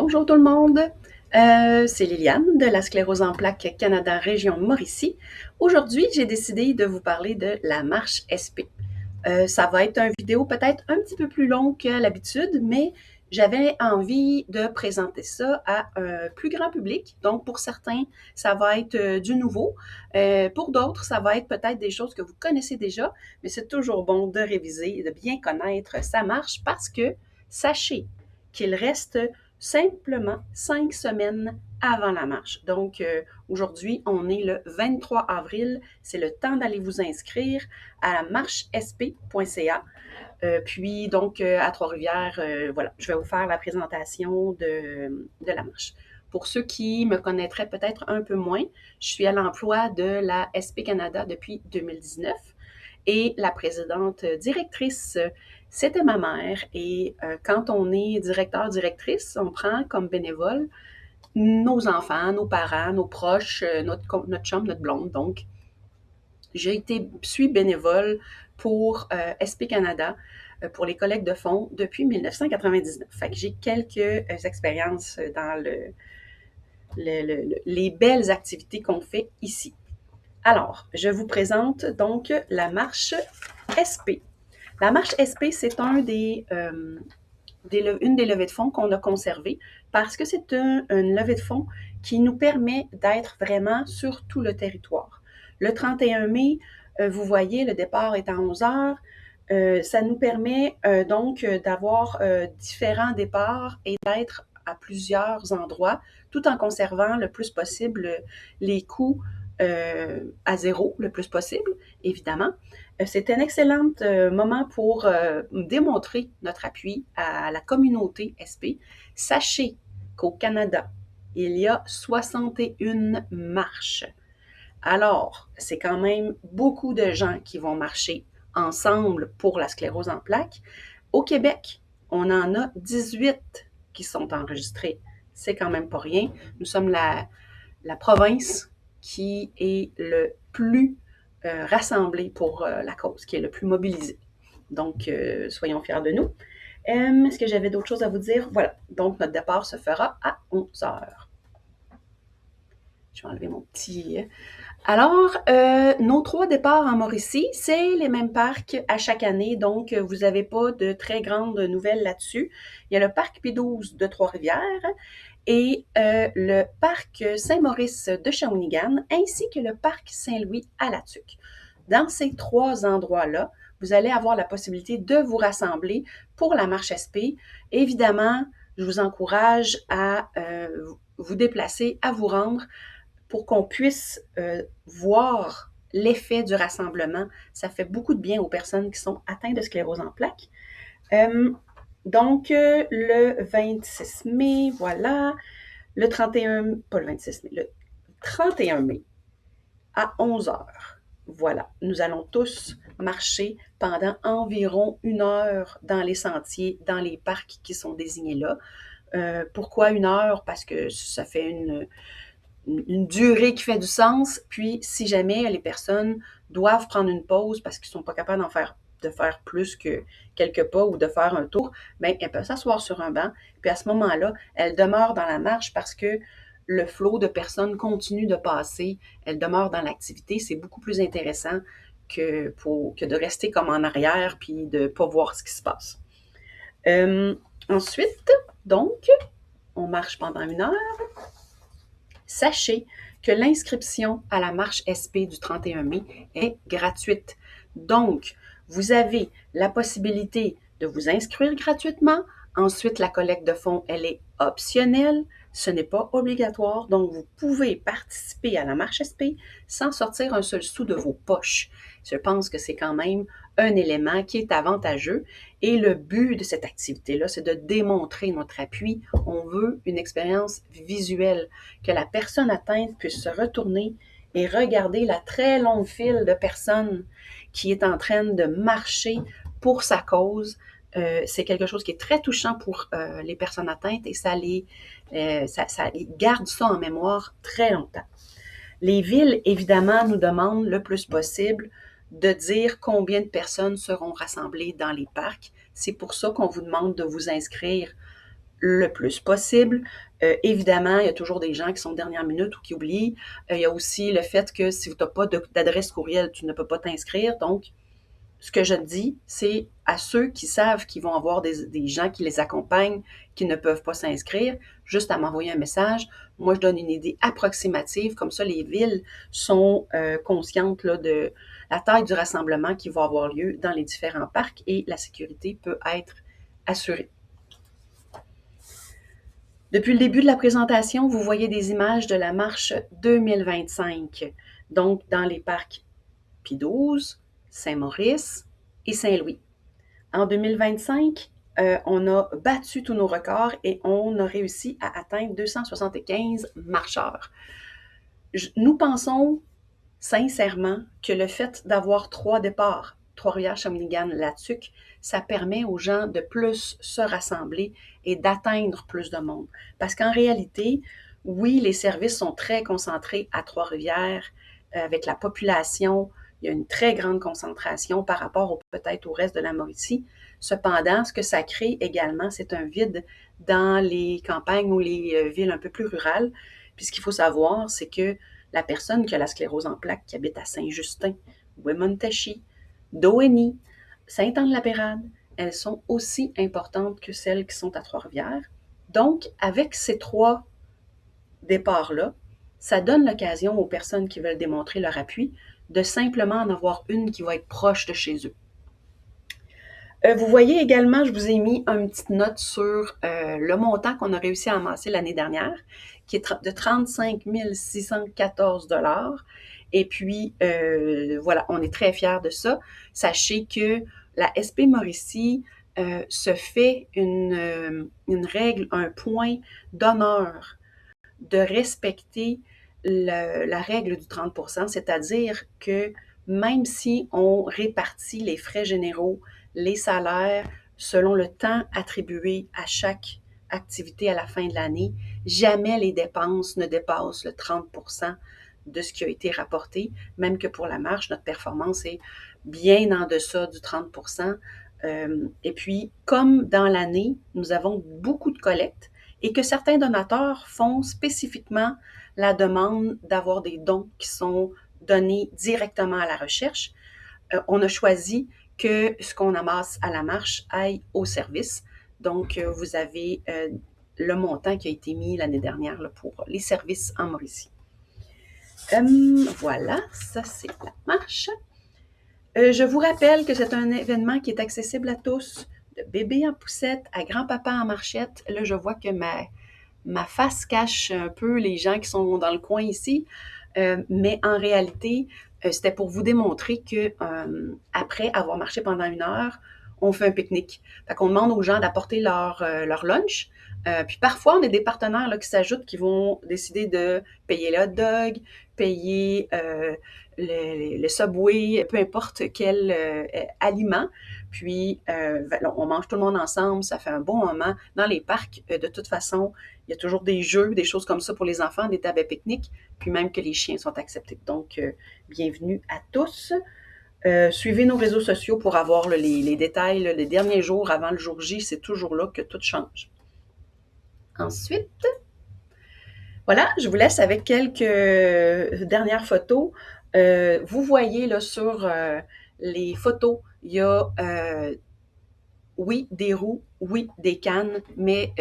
Bonjour tout le monde, c'est Liliane de la sclérose en plaques Canada Région Mauricie. Aujourd'hui, j'ai décidé de vous parler de la marche SP. Ça va être une vidéo peut-être un petit peu plus longue que l'habitude, mais j'avais envie de présenter ça à un plus grand public. Donc, pour certains, ça va être du nouveau. Pour d'autres, ça va être peut-être des choses que vous connaissez déjà, mais c'est toujours bon de réviser et de bien connaître sa marche parce que sachez qu'il reste simplement 5 semaines avant la marche. Donc, aujourd'hui, on est le 23 avril. C'est le temps d'aller vous inscrire à la marchesp.ca. Puis, donc, à Trois-Rivières, voilà, je vais vous faire la présentation de la marche. Pour ceux qui me connaîtraient peut-être un peu moins, je suis à l'emploi de la SP Canada depuis 2019 et la présidente directrice, c'était ma mère. Et quand on est directeur, directrice, on prend comme bénévole nos enfants, nos parents, nos proches, notre chum, notre blonde. Donc, suis bénévole pour SP Canada, pour les collectes de fonds depuis 1999. Fait que j'ai quelques expériences dans les belles activités qu'on fait ici. Alors, je vous présente donc la marche SP. La marche SP, c'est une des levées de fonds qu'on a conservées parce que c'est une levée de fonds qui nous permet d'être vraiment sur tout le territoire. Le 31 mai, vous voyez, le départ est à 11 heures. Ça nous permet donc d'avoir différents départs et d'être à plusieurs endroits, tout en conservant le plus possible les coûts à zéro, le plus possible, évidemment. C'est un excellent moment pour démontrer notre appui à la communauté SP. Sachez qu'au Canada, il y a 61 marches. Alors, c'est quand même beaucoup de gens qui vont marcher ensemble pour la sclérose en plaques. Au Québec, on en a 18 qui sont enregistrés. C'est quand même pas rien. Nous sommes la province qui est le plus rassemblée pour la cause, qui est le plus mobilisée. Donc, soyons fiers de nous. Est-ce que j'avais d'autres choses à vous dire? Voilà. Donc, notre départ se fera à 11 heures. Je vais enlever mon petit... Alors, nos 3 départs en Mauricie, c'est les mêmes parcs à chaque année, donc vous n'avez pas de très grandes nouvelles là-dessus. Il y a le parc P12 de Trois-Rivières et le parc Saint-Maurice de Shawinigan, ainsi que le parc Saint-Louis à La Tuque. Dans ces 3 endroits-là, vous allez avoir la possibilité de vous rassembler pour la marche SP. Évidemment, je vous encourage à vous déplacer, à vous rendre pour qu'on puisse voir l'effet du rassemblement. Ça fait beaucoup de bien aux personnes qui sont atteintes de sclérose en plaques. Donc, le 26 mai, voilà, le 31, pas le 26 mai, le 31 mai à 11 heures. Voilà, nous allons tous marcher pendant environ 1 heure dans les sentiers, dans les parcs qui sont désignés là. Pourquoi 1 heure? Parce que ça fait une durée qui fait du sens. Puis, si jamais les personnes doivent prendre une pause parce qu'ils ne sont pas capables de faire plus que quelques pas ou de faire un tour, bien, elles peuvent s'asseoir sur un banc. Puis à ce moment-là, elles demeurent dans la marche parce que le flot de personnes continue de passer. Elles demeurent dans l'activité. C'est beaucoup plus intéressant que de rester comme en arrière puis de ne pas voir ce qui se passe. Ensuite, donc, on marche pendant 1 heure. Sachez que l'inscription à la marche SP du 31 mai est gratuite. Donc, vous avez la possibilité de vous inscrire gratuitement. Ensuite, la collecte de fonds, elle est optionnelle. Ce n'est pas obligatoire. Donc, vous pouvez participer à la marche SP sans sortir un seul sou de vos poches. Je pense que c'est quand même un élément qui est avantageux. Et le but de cette activité-là, c'est de démontrer notre appui. On veut une expérience visuelle, que la personne atteinte puisse se retourner et regarder la très longue file de personnes qui est en train de marcher pour sa cause. C'est quelque chose qui est très touchant pour les personnes atteintes et ça garde ça en mémoire très longtemps. Les villes, évidemment, nous demandent le plus possible de dire combien de personnes seront rassemblées dans les parcs. C'est pour ça qu'on vous demande de vous inscrire le plus possible. Évidemment, il y a toujours des gens qui sont de dernière minute ou qui oublient. Il y a aussi le fait que si tu n'as pas d'adresse courriel, tu ne peux pas t'inscrire. Donc, ce que je dis, c'est à ceux qui savent qu'ils vont avoir des gens qui les accompagnent, qui ne peuvent pas s'inscrire, juste à m'envoyer un message. Moi, je donne une idée approximative, comme ça les villes sont conscientes là, de la taille du rassemblement qui va avoir lieu dans les différents parcs et la sécurité peut être assurée. Depuis le début de la présentation, vous voyez des images de la marche 2025, donc dans les parcs Pie-XII, Saint-Maurice et Saint-Louis. En 2025, on a battu tous nos records et on a réussi à atteindre 275 marcheurs. Nous pensons sincèrement que le fait d'avoir 3 départs, Trois-Rivières, Shawinigan, Latuc, ça permet aux gens de plus se rassembler et d'atteindre plus de monde. Parce qu'en réalité, oui, les services sont très concentrés à Trois-Rivières, avec la population, il y a une très grande concentration par rapport peut-être au reste de la Mauricie. Cependant, ce que ça crée également, c'est un vide dans les campagnes ou les villes un peu plus rurales. Puis ce qu'il faut savoir, c'est que la personne qui a la sclérose en plaques, qui habite à Saint-Justin, Wemontachi, Doheny, Sainte-Anne-la-Pérade, elles sont aussi importantes que celles qui sont à Trois-Rivières. Donc, avec ces 3 départs-là, ça donne l'occasion aux personnes qui veulent démontrer leur appui de simplement en avoir une qui va être proche de chez eux. Vous voyez également, je vous ai mis une petite note sur le montant qu'on a réussi à amasser l'année dernière, qui est de 35 614 $. Et puis, voilà, on est très fiers de ça. Sachez que la SP Mauricie se fait une règle, un point d'honneur de respecter la règle du 30%, c'est-à-dire que même si on répartit les frais généraux, les salaires, selon le temps attribué à chaque activité à la fin de l'année, jamais les dépenses ne dépassent le 30% de ce qui a été rapporté, même que pour la marche, notre performance est bien en deçà du 30%. Et puis, comme dans l'année, nous avons beaucoup de collectes, et que certains donateurs font spécifiquement la demande d'avoir des dons qui sont donnés directement à la recherche, on a choisi que ce qu'on amasse à la marche aille au service. Donc, vous avez le montant qui a été mis l'année dernière là, pour les services en Mauricie. Voilà, ça c'est la marche. Je vous rappelle que c'est un événement qui est accessible à tous, de bébé en poussette à grand-papa en marchette. Là, je vois que ma face cache un peu les gens qui sont dans le coin ici, mais en réalité, c'était pour vous démontrer que après avoir marché pendant 1 heure, on fait un pique-nique. Fait qu'on demande aux gens d'apporter leur lunch. Puis parfois, on a des partenaires là, qui s'ajoutent, qui vont décider de payer le hot dog, payer le Subway, peu importe quel aliment. Puis, on mange tout le monde ensemble, ça fait un bon moment. Dans les parcs, de toute façon, il y a toujours des jeux, des choses comme ça pour les enfants, des tables à pique-nique, puis même que les chiens sont acceptés. Donc, bienvenue à tous. Suivez nos réseaux sociaux pour avoir les détails. Les derniers jours avant le jour J, c'est toujours là que tout change. Ensuite, voilà, je vous laisse avec quelques dernières photos. Vous voyez là sur les photos, il y a oui des roues, oui des cannes, mais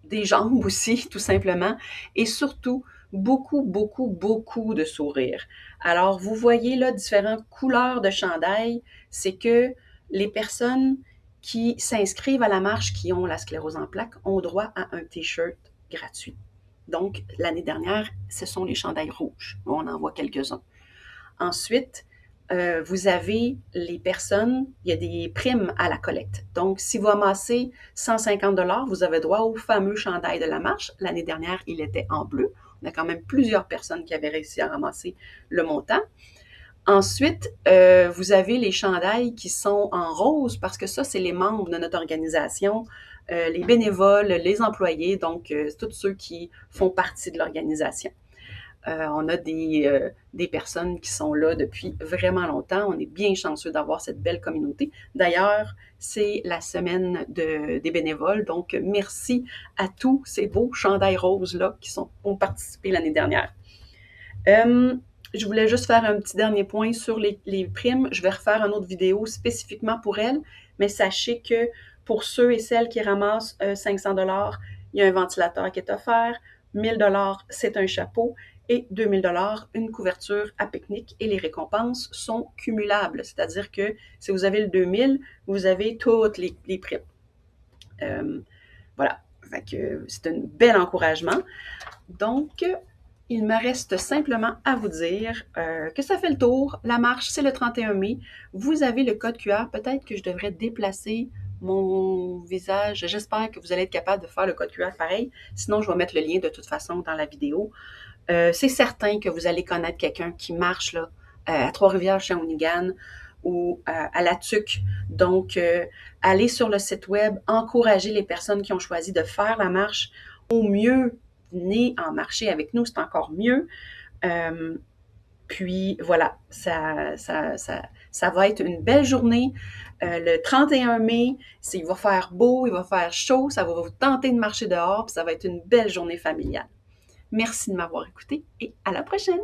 des jambes aussi, tout simplement, et surtout beaucoup, beaucoup, beaucoup de sourires. Alors, vous voyez là différentes couleurs de chandail, c'est que les personnes qui s'inscrivent à la marche, qui ont la sclérose en plaques, ont droit à un T-shirt gratuit. Donc, l'année dernière, ce sont les chandails rouges. On en voit quelques-uns. Ensuite, vous avez les personnes, il y a des primes à la collecte. Donc, si vous amassez 150 $, vous avez droit au fameux chandail de la marche. L'année dernière, il était en bleu. On a quand même plusieurs personnes qui avaient réussi à ramasser le montant. Ensuite, vous avez les chandails qui sont en rose parce que ça, c'est les membres de notre organisation, les bénévoles, les employés, donc tous ceux qui font partie de l'organisation. On a des personnes qui sont là depuis vraiment longtemps. On est bien chanceux d'avoir cette belle communauté. D'ailleurs, c'est la semaine des bénévoles, donc merci à tous ces beaux chandails roses-là ont participé l'année dernière. Je voulais juste faire un petit dernier point sur les primes. Je vais refaire une autre vidéo spécifiquement pour elles, mais sachez que pour ceux et celles qui ramassent 500 $, il y a un ventilateur qui est offert. 1000 $, c'est un chapeau. Et 2000 $, une couverture à pique-nique. Et les récompenses sont cumulables. C'est-à-dire que si vous avez le 2000, vous avez toutes les primes. Voilà. Fait que c'est un bel encouragement. Donc, il me reste simplement à vous dire que ça fait le tour. La marche, c'est le 31 mai. Vous avez le code QR. Peut-être que je devrais déplacer mon visage. J'espère que vous allez être capable de faire le code QR pareil. Sinon, je vais mettre le lien de toute façon dans la vidéo. C'est certain que vous allez connaître quelqu'un qui marche là, à Trois-Rivières, Shawinigan ou à La Tuque. Donc, allez sur le site web, encouragez les personnes qui ont choisi de faire la marche. Au mieux, venez en marcher avec nous, c'est encore mieux. Puis voilà, ça va être une belle journée. Le 31 mai, il va faire beau, il va faire chaud, ça va vous tenter de marcher dehors, puis ça va être une belle journée familiale. Merci de m'avoir écouté et à la prochaine!